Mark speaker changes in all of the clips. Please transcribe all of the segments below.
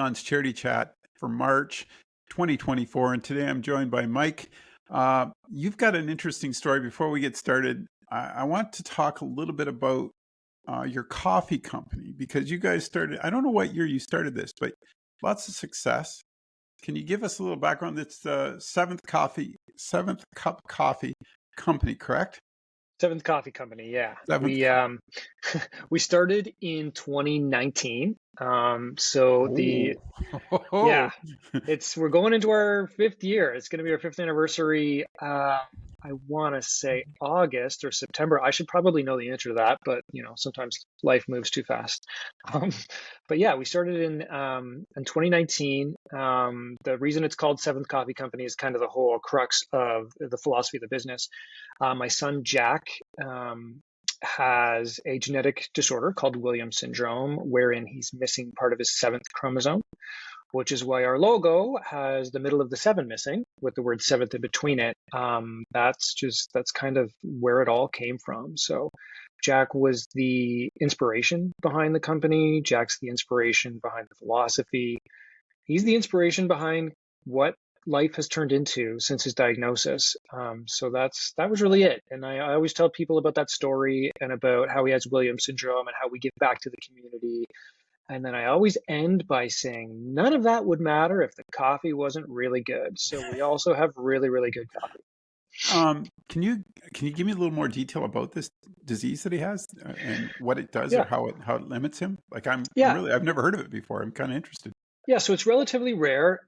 Speaker 1: Leon's Charity Chat for March 2024, and today I'm joined by Mike. You've got an interesting story. Before we get started, I want to talk a little bit about your coffee company, because you guys started, I don't know what year you started this, but lots of success. Can you give us a little background? It's the Seventh Cup Coffee Company, correct?
Speaker 2: Seventh Coffee Company, yeah.
Speaker 1: Seventh
Speaker 2: We
Speaker 1: Cup.
Speaker 2: we started in 2019. So the
Speaker 1: Oh,
Speaker 2: yeah, we're going into our fifth year. It's going to be our fifth anniversary. I want to say August or September. I should probably know the answer to that, but sometimes life moves too fast. Um, but yeah, we started in 2019. The reason it's called Seventh Coffee Company is kind of the whole crux of the philosophy of the business. My son Jack has a genetic disorder called Williams syndrome, wherein he's missing part of his seventh chromosome, which is why our logo has the middle of the seven missing with the word seventh in between it. That's kind of where it all came from. So Jack was the inspiration behind the company. Jack's the inspiration behind the philosophy. He's the inspiration behind what life has turned into since his diagnosis. So that was really it. And I always tell people about that story and about how he has Williams syndrome and how we give back to the community. And then I always end by saying none of that would matter if the coffee wasn't really good. So we also have really, really good coffee.
Speaker 1: Can you give me a little more detail about this disease that he has, and what it does, or
Speaker 2: Yeah,
Speaker 1: how it limits him? Like
Speaker 2: yeah,
Speaker 1: I've never heard of it before. I'm kind of interested.
Speaker 2: yeah. So it's relatively rare.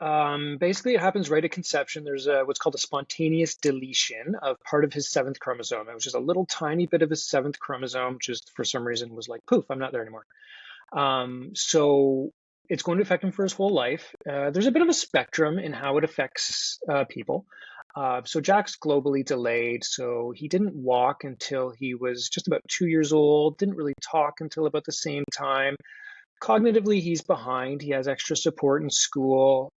Speaker 2: Basically, it happens right at conception. There's what's called a spontaneous deletion of part of his seventh chromosome. It was just a little tiny bit of his seventh chromosome, just for some reason was like, poof, I'm not there anymore. So it's going to affect him for his whole life. There's a bit of a spectrum in how it affects people. So Jack's globally delayed. So he didn't walk until he was just about 2 years old, didn't really talk until about the same time. Cognitively, he's behind. He has extra support in school.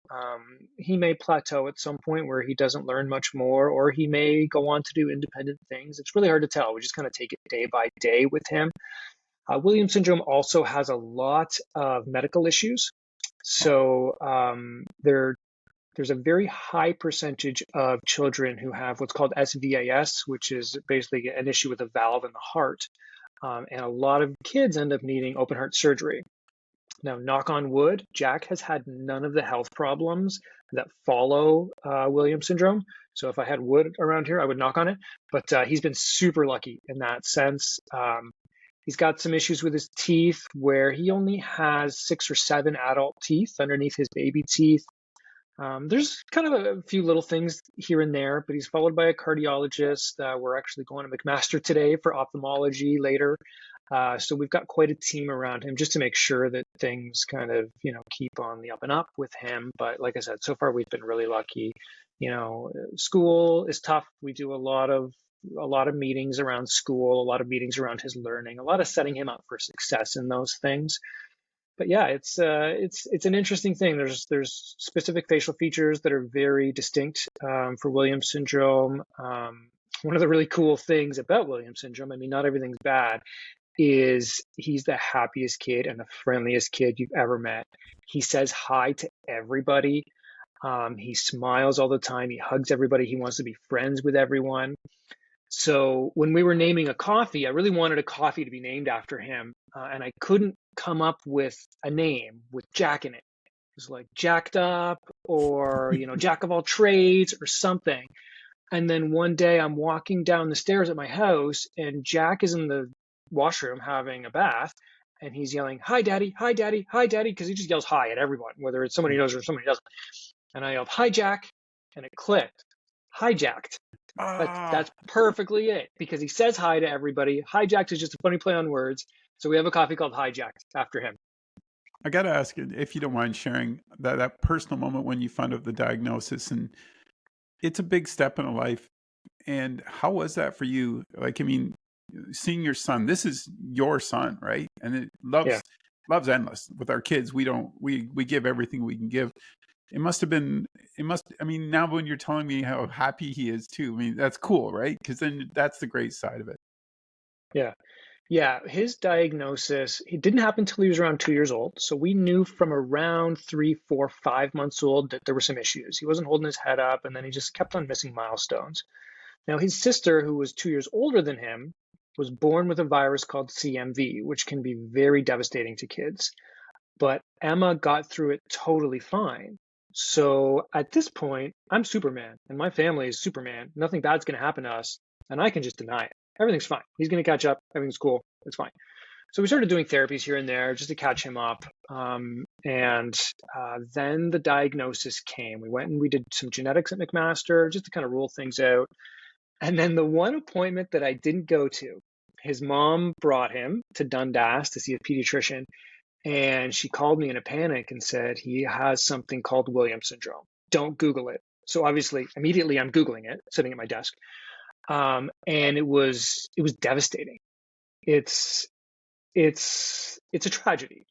Speaker 2: He may plateau at some point where he doesn't learn much more, or he may go on to do independent things. It's really hard to tell. We just kind of take it day by day with him. Williams syndrome also has a lot of medical issues.
Speaker 1: Oh,
Speaker 2: So there's a very high percentage of children who have what's called SVAS, which is basically an issue with a valve in the heart. And a lot of kids end up needing open heart surgery. Now, knock on wood, Jack has had none of the health problems that follow Williams syndrome. So if I had wood around here, I would knock on it. But he's been super lucky in that sense. He's got some issues with his teeth where he only has 6 or 7 adult teeth underneath his baby teeth. There's kind of a few little things here and there, but he's followed by a cardiologist. We're actually going to McMaster today for ophthalmology later. So we've got quite a team around him just to make sure that things kind of, keep on the up and up with him. But like I said, so far we've been really lucky. School is tough. We do a lot of meetings around school, a lot of meetings around his learning, a lot of setting him up for success in those things. But yeah, it's an interesting thing. There's specific facial features that are very distinct for Williams syndrome. One of the really cool things about Williams syndrome, I mean, not everything's bad, is he's the happiest kid and the friendliest kid you've ever met. He says hi to everybody. He smiles all the time. He hugs everybody. He wants to be friends with everyone. So when we were naming a coffee, I really wanted a coffee to be named after him, and I couldn't come up with a name with Jack in it. It was like Jacked Up or, Jack of all trades or something. And then one day I'm walking down the stairs at my house and Jack is in the washroom having a bath and he's yelling, "Hi, Daddy, hi, Daddy, hi, Daddy," because he just yells hi at everyone, whether it's somebody knows or somebody doesn't. And I yelled, "Hi, Jack," and it clicked. Hijacked. That's
Speaker 1: ah,
Speaker 2: perfectly it because he says hi to everybody. Hijacked is just a funny play on words. So we have a coffee called Hijacked after him.
Speaker 1: I got to ask you if you don't mind sharing that personal moment when you found out the diagnosis, and it's a big step in a life. And how was that for you? Like, I mean, seeing your son. This is your son, right? And it
Speaker 2: Yeah.
Speaker 1: loves endless. With our kids, we give everything we can give. It must have been. I mean, now when you're telling me how happy he is too, I mean, that's cool, right? Because then that's the great side of it.
Speaker 2: Yeah. Yeah, his diagnosis, it didn't happen until he was around 2 years old. So we knew from around 3, 4, 5 months old that there were some issues. He wasn't holding his head up, and then he just kept on missing milestones. Now, his sister, who was 2 years older than him, was born with a virus called CMV, which can be very devastating to kids. But Emma got through it totally fine. So at this point, I'm Superman, and my family is Superman. Nothing bad's going to happen to us, and I can just deny it. Everything's fine. He's going to catch up. Everything's cool. It's fine. So we started doing therapies here and there just to catch him up. And then the diagnosis came. We went and we did some genetics at McMaster just to kind of rule things out. And then the one appointment that I didn't go to, his mom brought him to Dundas to see a pediatrician. And she called me in a panic and said, he has something called Williams syndrome. Don't Google it. So obviously, immediately I'm Googling it, sitting at my desk. And it was devastating. It's it's a tragedy.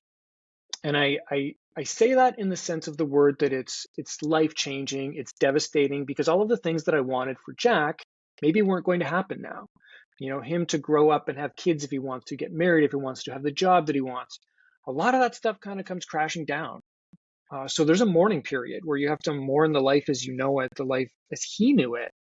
Speaker 2: And I say that in the sense of the word that it's life changing, it's devastating because all of the things that I wanted for Jack maybe weren't going to happen now. You know, him to grow up and have kids if he wants to, get married if he wants to, have the job that he wants. A lot of that stuff kind of comes crashing down. So there's a mourning period where you have to mourn the life as you know it, the life as he knew it.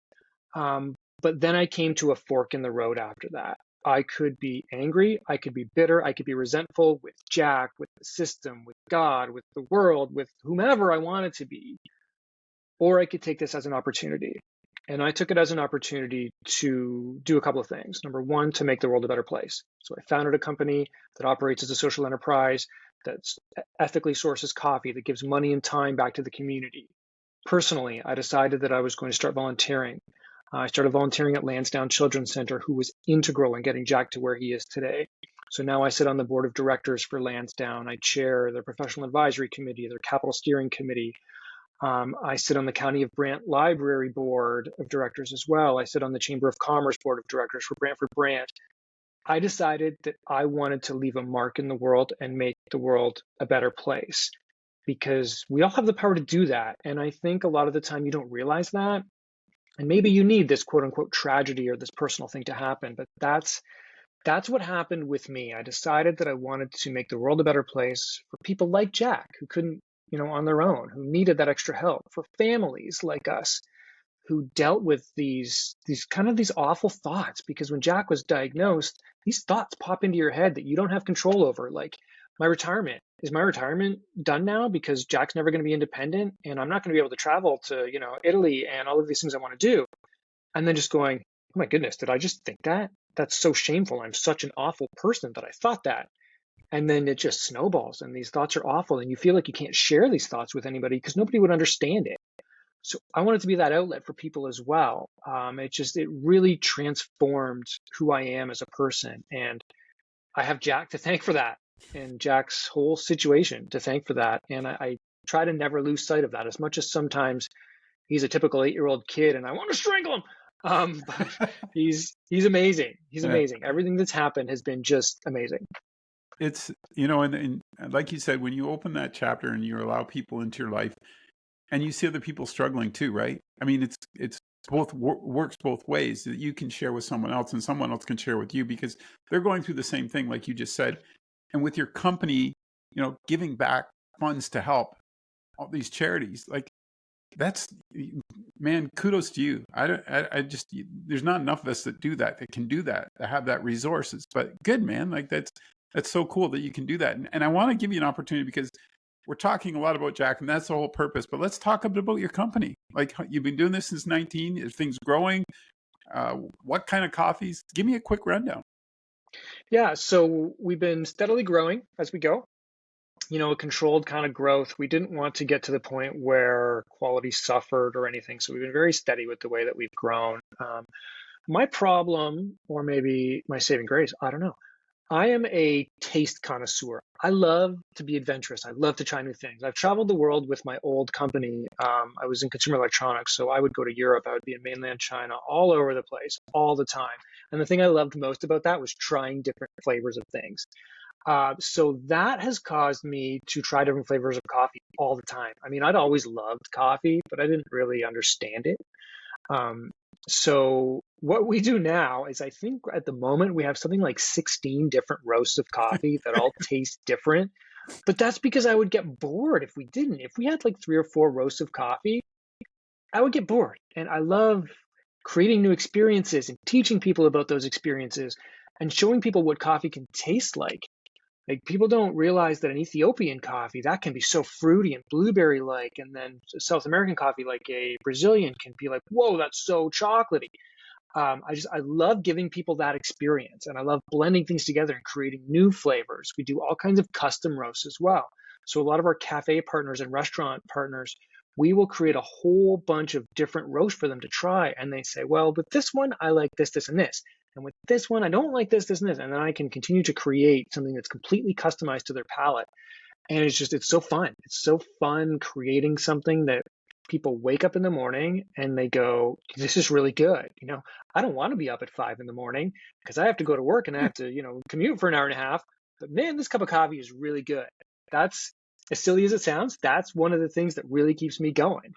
Speaker 2: But then I came to a fork in the road after that. I could be angry, I could be bitter, I could be resentful with Jack, with the system, with God, with the world, with whomever I wanted to be. Or I could take this as an opportunity. And I took it as an opportunity to do a couple of things. Number one, to make the world a better place. So I founded a company that operates as a social enterprise that ethically sources coffee, that gives money and time back to the community. Personally, I decided that I was going to start volunteering. I started volunteering at Lansdowne Children's Center, who was integral in getting Jack to where he is today. So now I sit on the board of directors for Lansdowne. I chair their professional advisory committee, their capital steering committee. I sit on the County of Brant Library Board of Directors as well. I sit on the Chamber of Commerce Board of Directors for Brantford Brant. I decided that I wanted to leave a mark in the world and make the world a better place because we all have the power to do that. And I think a lot of the time you don't realize that. And maybe you need this quote unquote tragedy or this personal thing to happen, but that's what happened with me. I decided that I wanted to make the world a better place for people like Jack who couldn't, on their own, who needed that extra help, for families like us who dealt with these awful thoughts. Because when Jack was diagnosed, these thoughts pop into your head that you don't have control over. Like, my retirement, is my retirement done now because Jack's never going to be independent and I'm not going to be able to travel to, Italy and all of these things I want to do. And then just going, oh my goodness, did I just think that? That's so shameful. I'm such an awful person that I thought that. And then it just snowballs and these thoughts are awful and you feel like you can't share these thoughts with anybody because nobody would understand it. So I wanted to be that outlet for people as well. It really transformed who I am as a person. And I have Jack to thank for that, and Jack's whole situation to thank for that. And I try to never lose sight of that, as much as sometimes he's a typical 8-year-old kid and I want to strangle him. But he's amazing. He's
Speaker 1: Yeah.
Speaker 2: amazing. Everything that's happened has been just amazing.
Speaker 1: It's, and like you said, when you open that chapter and you allow people into your life and you see other people struggling too, right? I mean, it's works both ways, that you can share with someone else and someone else can share with you because they're going through the same thing, like you just said. And with your company, giving back funds to help all these charities, like that's, man, kudos to you. I just, there's not enough of us that do that, that can do that, that have that resources. But good, man, like that's so cool that you can do that. And I want to give you an opportunity because we're talking a lot about Jack, and that's the whole purpose. But let's talk a bit about your company. Like, you've been doing this since 19. Are things growing? What kind of coffees? Give me a quick rundown.
Speaker 2: Yeah, so we've been steadily growing as we go. A controlled kind of growth. We didn't want to get to the point where quality suffered or anything. So we've been very steady with the way that we've grown. My problem, or maybe my saving grace, I don't know. I am a taste connoisseur. I love to be adventurous. I love to try new things. I've traveled the world with my old company. I was in consumer electronics, so I would go to Europe. I would be in mainland China, all over the place, all the time. And the thing I loved most about that was trying different flavors of things. So that has caused me to try different flavors of coffee all the time. I mean, I'd always loved coffee, but I didn't really understand it. Um, so what we do now is I think at the moment we have something like 16 different roasts of coffee that all taste different. But that's because I would get bored if we didn't. If we had like 3 or 4 roasts of coffee, I would get bored. And I love creating new experiences and teaching people about those experiences and showing people what coffee can taste like. Like people don't realize that an Ethiopian coffee that can be so fruity and blueberry like, and then South American coffee like a Brazilian can be like, whoa, that's so chocolatey. I love giving people that experience, and I love blending things together and creating new flavors. We do all kinds of custom roasts as well. So a lot of our cafe partners and restaurant partners, we will create a whole bunch of different roasts for them to try, and they say, well, with this one I like this, this, and this, and with this one I don't like this, this, and this, and then I can continue to create something that's completely customized to their palate. And it's so fun. It's so fun creating something that people wake up in the morning and they go, this is really good. I don't want to be up at 5 in the morning because I have to go to work and I have to, commute for an hour and a half. But man, this cup of coffee is really good. That's as silly as it sounds. That's one of the things that really keeps me going.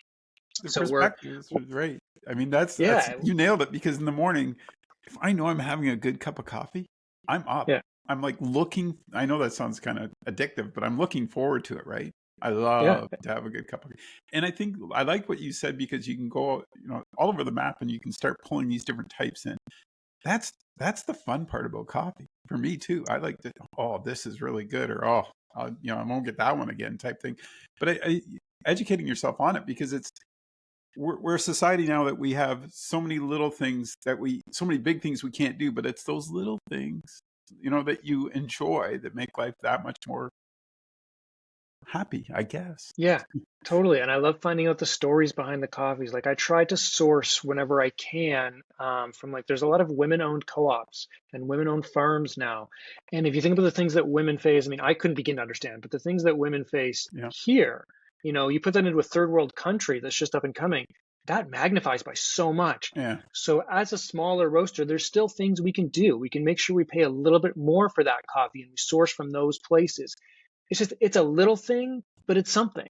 Speaker 1: The
Speaker 2: So we're,
Speaker 1: perspective is right. I mean, that's
Speaker 2: yeah,
Speaker 1: you nailed it because in the morning, if I know I'm having a good cup of coffee, I'm up.
Speaker 2: yeah,
Speaker 1: I'm like looking. I know that sounds kind of addictive, but I'm looking forward to it, right? I
Speaker 2: yeah,
Speaker 1: love to have a good cup of, and I think I like what you said because you can go, all over the map and you can start pulling these different types in. That's the fun part about coffee for me too. I like to, oh, this is really good, or oh, I won't get that one again, type thing. But educating yourself on it because we're a society now that we have so many little things so many big things we can't do, but it's those little things, that you enjoy that make life that much more happy, I guess.
Speaker 2: yeah, totally. And I love finding out the stories behind the coffees. Like I try to source whenever I can from like, there's a lot of women-owned co-ops and women-owned farms now. And if you think about the things that women face, I mean, I couldn't begin to understand, but the things that women face
Speaker 1: Yeah,
Speaker 2: here, you put that into a third world country that's just up and coming, that magnifies by so much.
Speaker 1: yeah.
Speaker 2: So as a smaller roaster, there's still things we can do. We can make sure we pay a little bit more for that coffee and we source from those places. It's a little thing, but it's something.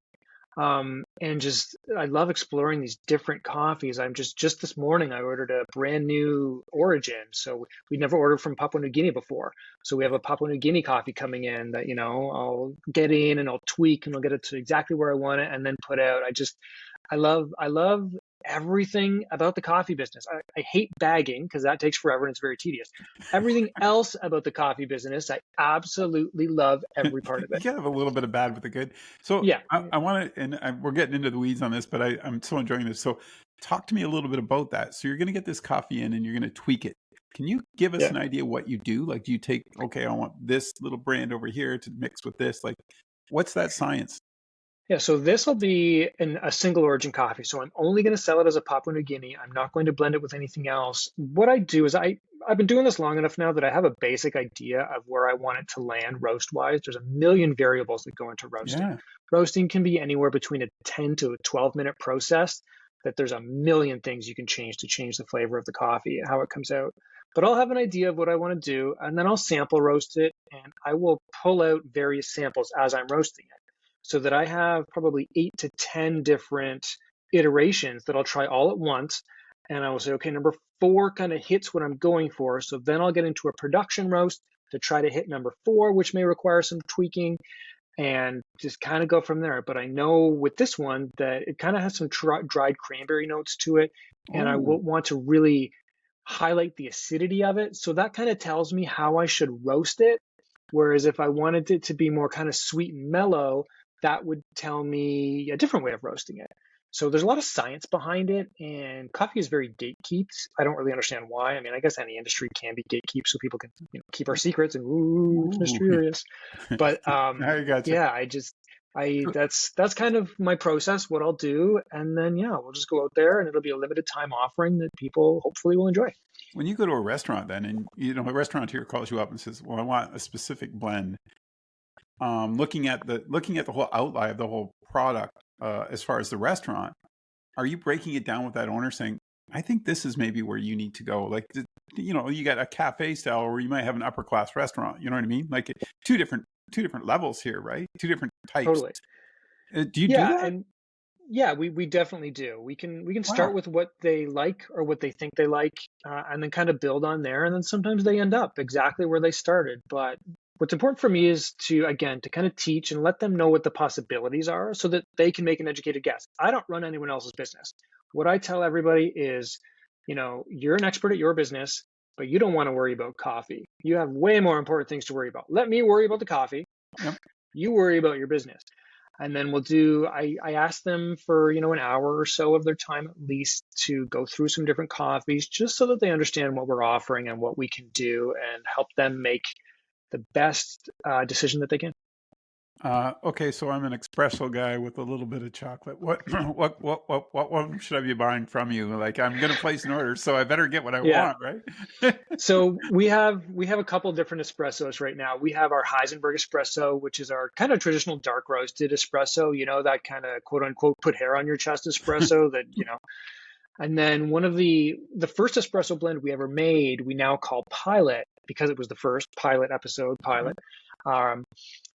Speaker 2: And just I love exploring these different coffees. I'm just this morning I ordered a brand new origin. So we never ordered from Papua New Guinea before. So we have a Papua New Guinea coffee coming in that, I'll get in and I'll tweak and I'll get it to exactly where I want it and then put out. I love everything about the coffee business. I hate bagging because that takes forever and it's very tedious. Everything else about the coffee business, I absolutely love every part of
Speaker 1: You
Speaker 2: it.
Speaker 1: gotta have a little bit of bad with the good. So
Speaker 2: Yeah.
Speaker 1: I want to, and we're getting into the weeds on this, but I'm so enjoying this. So talk to me a little bit about that. So you're going to get this coffee in and you're going to tweak it. Can you give us
Speaker 2: Yeah.
Speaker 1: an idea what you do? Like, do you take, okay, I want this little brand over here to mix with this? Like, what's that science?
Speaker 2: Yeah, so this will be a single origin coffee. So I'm only going to sell it as a Papua New Guinea. I'm not going to blend it with anything else. What I do is I've been doing this long enough now that I have a basic idea of where I want it to land roast wise. There's a million variables that go into roasting.
Speaker 1: Yeah.
Speaker 2: Roasting can be anywhere between a 10 to a 12-minute process that there's a million things you can change to change the flavor of the coffee, how it comes out. But I'll have an idea of what I want to do, and then I'll sample roast it, and I will pull out various samples as I'm roasting it so that I have probably 8 to 10 different iterations that I'll try all at once. And I will say, okay, number 4 kind of hits what I'm going for. So then I'll get into a production roast to try to hit number 4, which may require some tweaking and just kind of go from there. But I know with this one that it kind of has some dried cranberry notes to it. And I will
Speaker 1: Oh,
Speaker 2: want to really highlight the acidity of it. So that kind of tells me how I should roast it. Whereas if I wanted it to be more kind of sweet and mellow, that would tell me a different way of roasting it. So there's a lot of science behind it, and coffee is very gatekeeps. I don't really understand why. I mean, I guess any industry can be gatekeep so people can, keep our secrets and ooh, it's
Speaker 1: ooh.
Speaker 2: mysterious. But
Speaker 1: I gotcha.
Speaker 2: yeah, that's kind of my process, what I'll do, and then yeah, we'll just go out there and it'll be a limited time offering that people hopefully will enjoy.
Speaker 1: When you go to a restaurant then, and a restaurateur calls you up and says, well, I want a specific blend. Looking at the whole outlay of the whole product, as far as the restaurant, are you breaking it down with that owner saying, I think this is maybe where you need to go? Like, you got a cafe style, or you might have an upper class restaurant. You know what I mean? Like two different levels here, right? Two different types.
Speaker 2: Totally.
Speaker 1: Do you do
Speaker 2: Yeah,
Speaker 1: that?
Speaker 2: and Yeah, we definitely do. We can start
Speaker 1: Wow.
Speaker 2: with what they like or what they think they like, and then kind of build on there. And then sometimes they end up exactly where they started. But what's important for me is to, again, to kind of teach and let them know what the possibilities are so that they can make an educated guess. I don't run anyone else's business. What I tell everybody is, you're an expert at your business, but you don't want to worry about coffee. You have way more important things to worry about. Let me worry about the coffee.
Speaker 1: Yep.
Speaker 2: You worry about your business. And then I ask them for, an hour or so of their time at least to go through some different coffees just so that they understand what we're offering and what we can do and help them make the best decision that they can.
Speaker 1: Okay, so I'm an espresso guy with a little bit of chocolate. What what one should I be buying from you? Like I'm gonna place an order, so I better get what I
Speaker 2: Yeah.
Speaker 1: want, right?
Speaker 2: So we have a couple different espressos right now. We have our Heisenberg espresso, which is our kind of traditional dark roasted espresso, that kind of quote unquote put hair on your chest espresso that. And then one of the first espresso blend we ever made, we now call Pilot because it was the first pilot episode, Pilot. Um,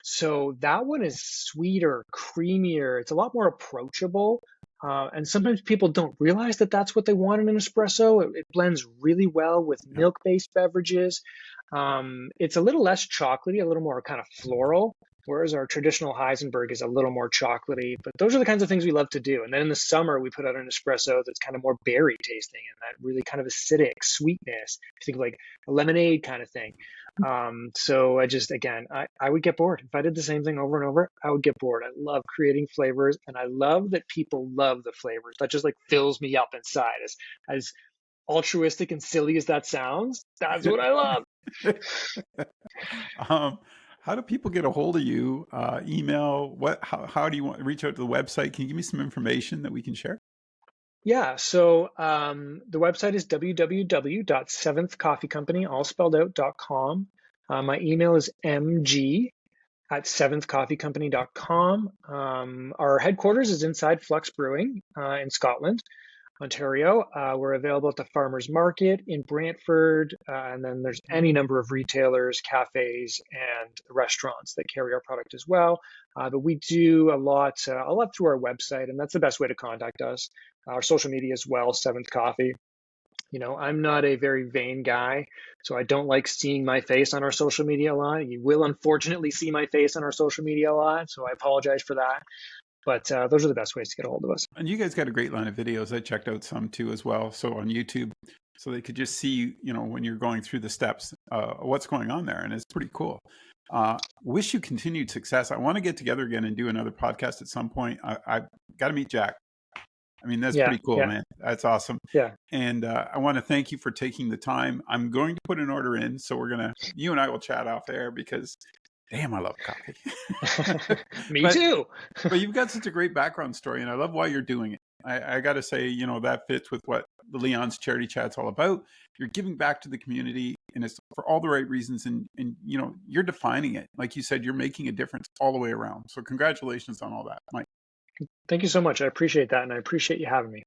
Speaker 2: so that one is sweeter, creamier. It's a lot more approachable. And sometimes people don't realize that that's what they want in an espresso. It blends really well with
Speaker 1: Yeah.
Speaker 2: milk-based beverages. It's a little less chocolatey, a little more kind of floral, whereas our traditional Heisenberg is a little more chocolatey. But those are the kinds of things we love to do. And then in the summer, we put out an espresso that's kind of more berry tasting and that really kind of acidic sweetness. Think of like a lemonade kind of thing. So I would get bored. If I did the same thing over and over, I would get bored. I love creating flavors and I love that people love the flavors. That just like fills me up inside. As altruistic and silly as that sounds, that's what I love.
Speaker 1: um, how do people get a hold of you? Email? How do you want to reach out to the website? Can you give me some information that we can share?
Speaker 2: Yeah, so the website is www.seventhcoffeecompany, all spelled out.com. My email is mg@seventhcoffeecompany.com. Our headquarters is inside Flux Brewing in Scotland, Ontario. We're available at the Farmers Market in Brantford, and then there's any number of retailers, cafes, and restaurants that carry our product as well. But we do a lot through our website, and that's the best way to contact us. Our social media as well, Seventh Coffee. I'm not a very vain guy, so I don't like seeing my face on our social media a lot. You will unfortunately see my face on our social media a lot, so I apologize for that. But those are the best ways to get a hold of us.
Speaker 1: And you guys got a great line of videos. I checked out some too as well. So on YouTube, so they could just see, when you're going through the steps, what's going on there, and it's pretty cool. Wish you continued success. I want to get together again and do another podcast at some point. I got to meet Jack. I mean, that's
Speaker 2: Yeah,
Speaker 1: pretty cool,
Speaker 2: yeah,
Speaker 1: man. That's awesome.
Speaker 2: yeah.
Speaker 1: And I want to thank you for taking the time. I'm going to put an order in, so you and I will chat off air because, damn, I love coffee.
Speaker 2: Me
Speaker 1: but
Speaker 2: too.
Speaker 1: but you've got such a great background story, and I love why you're doing it. I got to say, that fits with what the Leon's Charity Chat's all about. You're giving back to the community, and it's for all the right reasons. And you're defining it, like you said, you're making a difference all the way around. So congratulations on all that, Mike.
Speaker 2: Thank you so much. I appreciate that, and I appreciate you having me.